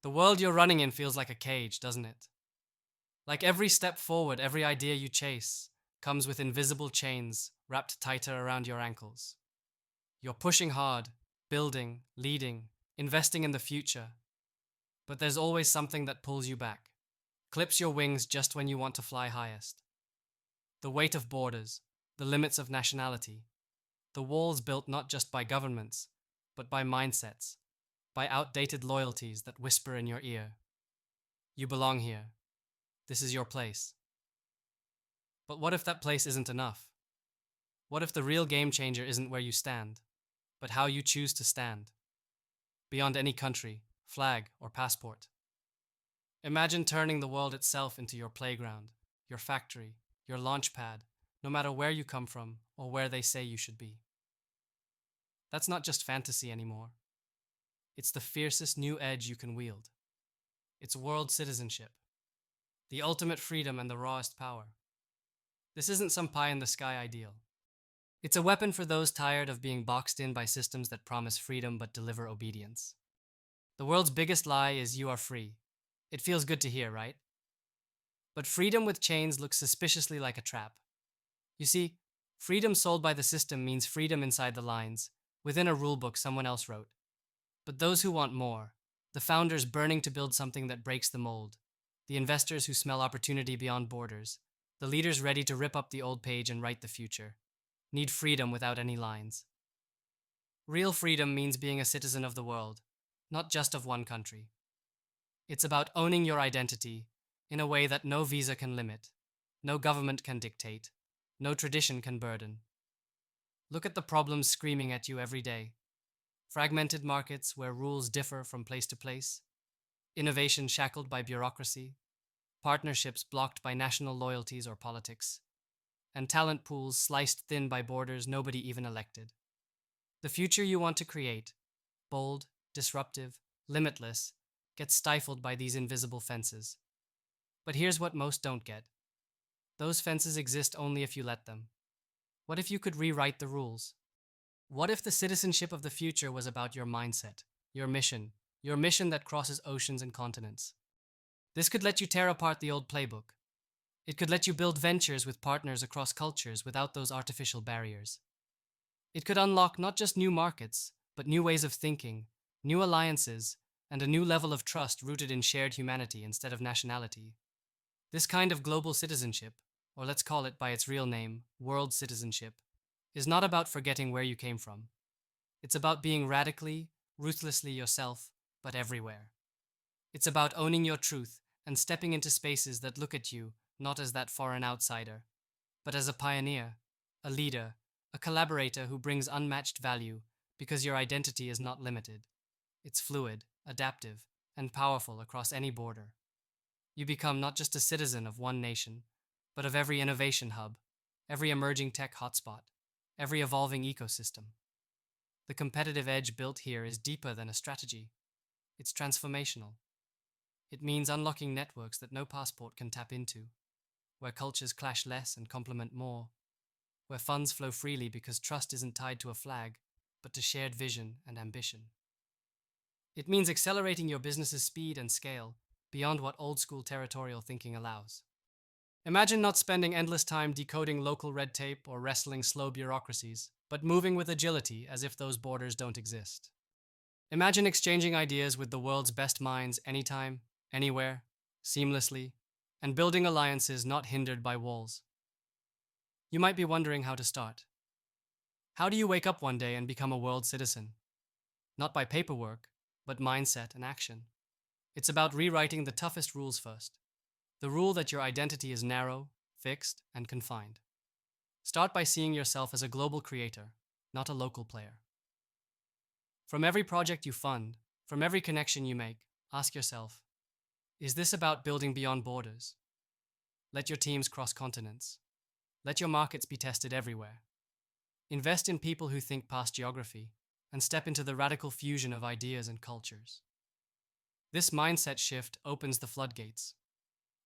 The world you're running in feels like a cage, doesn't it? Like every step forward, every idea you chase comes with invisible chains wrapped tighter around your ankles. You're pushing hard, building, leading, investing in the future, but there's always something that pulls you back, clips your wings just when you want to fly highest. The weight of borders, the limits of nationality, the walls built not just by governments, but by mindsets, by outdated loyalties that whisper in your ear. You belong here. This is your place. But what if that place isn't enough? What if the real game changer isn't where you stand, but how you choose to stand, beyond any country, flag, or passport? Imagine turning the world itself into your playground, your factory, your launch pad, no matter where you come from or where they say you should be. That's not just fantasy anymore. It's the fiercest new edge you can wield. It's world citizenship, the ultimate freedom and the rawest power. This isn't some pie in the sky ideal. It's a weapon for those tired of being boxed in by systems that promise freedom but deliver obedience. The world's biggest lie is you are free. It feels good to hear, right? But freedom with chains looks suspiciously like a trap. You see, freedom sold by the system means freedom inside the lines, within a rulebook someone else wrote. But those who want more, the founders burning to build something that breaks the mold, the investors who smell opportunity beyond borders, the leaders ready to rip up the old page and write the future, need freedom without any lines. Real freedom means being a citizen of the world, not just of one country. It's about owning your identity in a way that no visa can limit, no government can dictate, no tradition can burden. Look at the problems screaming at you every day. Fragmented markets where rules differ from place to place, innovation shackled by bureaucracy, partnerships blocked by national loyalties or politics, and talent pools sliced thin by borders nobody even elected. The future you want to create, bold, disruptive, limitless, gets stifled by these invisible fences. But here's what most don't get. Those fences exist only if you let them. What if you could rewrite the rules? What if the citizenship of the future was about your mindset, your mission that crosses oceans and continents? This could let you tear apart the old playbook. It could let you build ventures with partners across cultures without those artificial barriers. It could unlock not just new markets, but new ways of thinking, new alliances, and a new level of trust rooted in shared humanity instead of nationality. This kind of global citizenship, or let's call it by its real name, world citizenship, is not about forgetting where you came from. It's about being radically, ruthlessly yourself, but everywhere. It's about owning your truth and stepping into spaces that look at you not as that foreign outsider, but as a pioneer, a leader, a collaborator who brings unmatched value because your identity is not limited. It's fluid, adaptive, and powerful across any border. You become not just a citizen of one nation, but of every innovation hub, every emerging tech hotspot, every evolving ecosystem. The competitive edge built here is deeper than a strategy. It's transformational. It means unlocking networks that no passport can tap into, where cultures clash less and complement more, where funds flow freely because trust isn't tied to a flag, but to shared vision and ambition. It means accelerating your business's speed and scale beyond what old-school territorial thinking allows. Imagine not spending endless time decoding local red tape or wrestling slow bureaucracies, but moving with agility as if those borders don't exist. Imagine exchanging ideas with the world's best minds anytime, anywhere, seamlessly, and building alliances not hindered by walls. You might be wondering how to start. How do you wake up one day and become a world citizen? Not by paperwork, but mindset and action. It's about rewriting the toughest rules first. The rule that your identity is narrow, fixed, and confined. Start by seeing yourself as a global creator, not a local player. From every project you fund, from every connection you make, ask yourself, is this about building beyond borders? Let your teams cross continents. Let your markets be tested everywhere. Invest in people who think past geography and step into the radical fusion of ideas and cultures. This mindset shift opens the floodgates.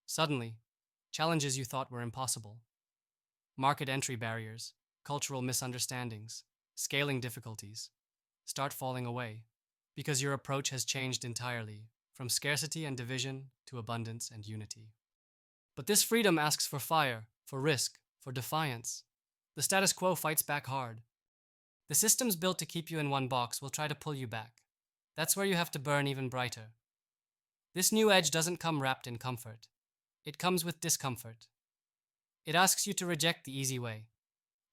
Suddenly, challenges you thought were impossible, market entry barriers, cultural misunderstandings, scaling difficulties, start falling away because your approach has changed entirely, from scarcity and division to abundance and unity. But this freedom asks for fire, for risk, for defiance. The status quo fights back hard. The systems built to keep you in one box will try to pull you back. That's where you have to burn even brighter. This new edge doesn't come wrapped in comfort. It comes with discomfort. It asks you to reject the easy way,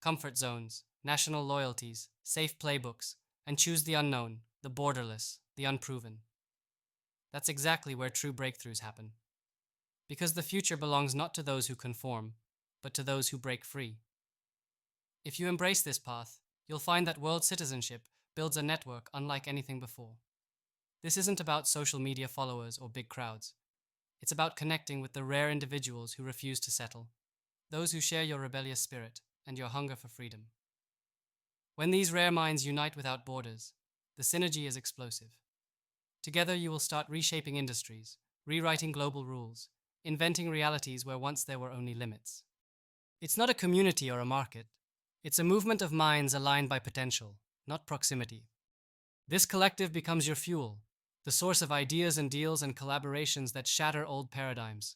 comfort zones, national loyalties, safe playbooks, and choose the unknown, the borderless, the unproven. That's exactly where true breakthroughs happen. Because the future belongs not to those who conform, but to those who break free. If you embrace this path, you'll find that world citizenship builds a network unlike anything before. This isn't about social media followers or big crowds. It's about connecting with the rare individuals who refuse to settle, those who share your rebellious spirit and your hunger for freedom. When these rare minds unite without borders, the synergy is explosive. Together you will start reshaping industries, rewriting global rules, inventing realities where once there were only limits. It's not a community or a market. It's a movement of minds aligned by potential, not proximity. This collective becomes your fuel, the source of ideas and deals and collaborations that shatter old paradigms.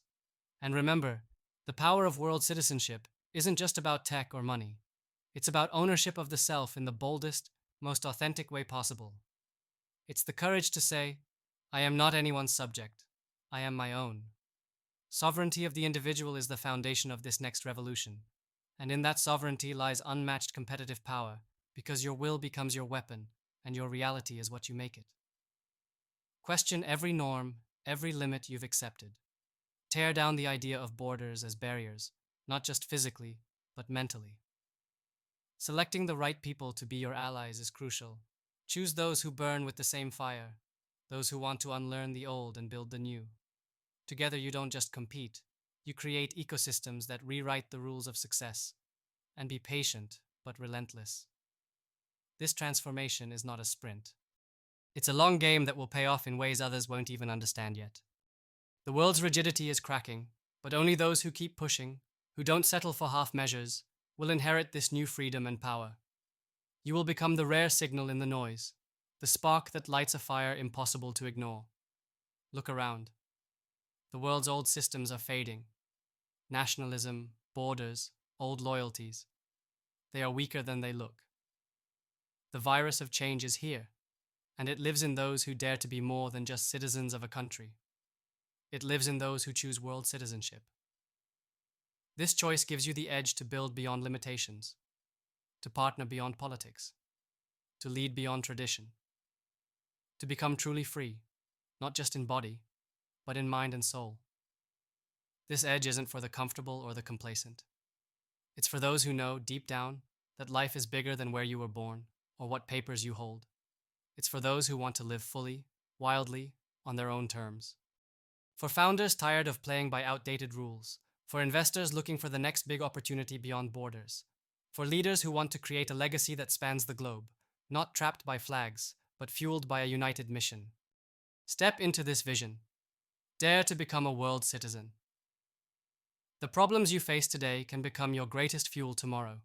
And remember, the power of world citizenship isn't just about tech or money. It's about ownership of the self in the boldest, most authentic way possible. It's the courage to say, I am not anyone's subject. I am my own. Sovereignty of the individual is the foundation of this next revolution. And in that sovereignty lies unmatched competitive power, because your will becomes your weapon, and your reality is what you make it. Question every norm, every limit you've accepted. Tear down the idea of borders as barriers, not just physically, but mentally. Selecting the right people to be your allies is crucial. Choose those who burn with the same fire, those who want to unlearn the old and build the new. Together you don't just compete, you create ecosystems that rewrite the rules of success. And be patient, but relentless. This transformation is not a sprint. It's a long game that will pay off in ways others won't even understand yet. The world's rigidity is cracking, but only those who keep pushing, who don't settle for half measures, will inherit this new freedom and power. You will become the rare signal in the noise, the spark that lights a fire impossible to ignore. Look around. The world's old systems are fading. Nationalism, borders, old loyalties. They are weaker than they look. The virus of change is here, and it lives in those who dare to be more than just citizens of a country. It lives in those who choose world citizenship. This choice gives you the edge to build beyond limitations, to partner beyond politics, to lead beyond tradition, to become truly free, not just in body, but in mind and soul. This edge isn't for the comfortable or the complacent. It's for those who know, deep down, that life is bigger than where you were born or what papers you hold. It's for those who want to live fully, wildly, on their own terms. For founders tired of playing by outdated rules, for investors looking for the next big opportunity beyond borders, for leaders who want to create a legacy that spans the globe, not trapped by flags, but fueled by a united mission. Step into this vision. Dare to become a world citizen. The problems you face today can become your greatest fuel tomorrow.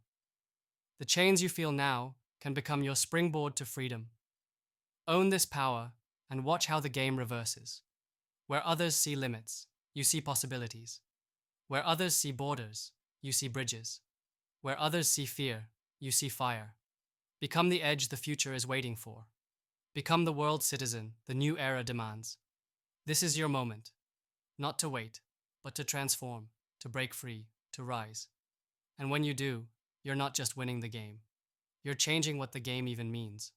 The chains you feel now can become your springboard to freedom. Own this power and watch how the game reverses. Where others see limits, you see possibilities. Where others see borders, you see bridges. Where others see fear, you see fire. Become the edge the future is waiting for. Become the world citizen the new era demands. This is your moment. Not to wait, but to transform, to break free, to rise. And when you do, you're not just winning the game. You're changing what the game even means.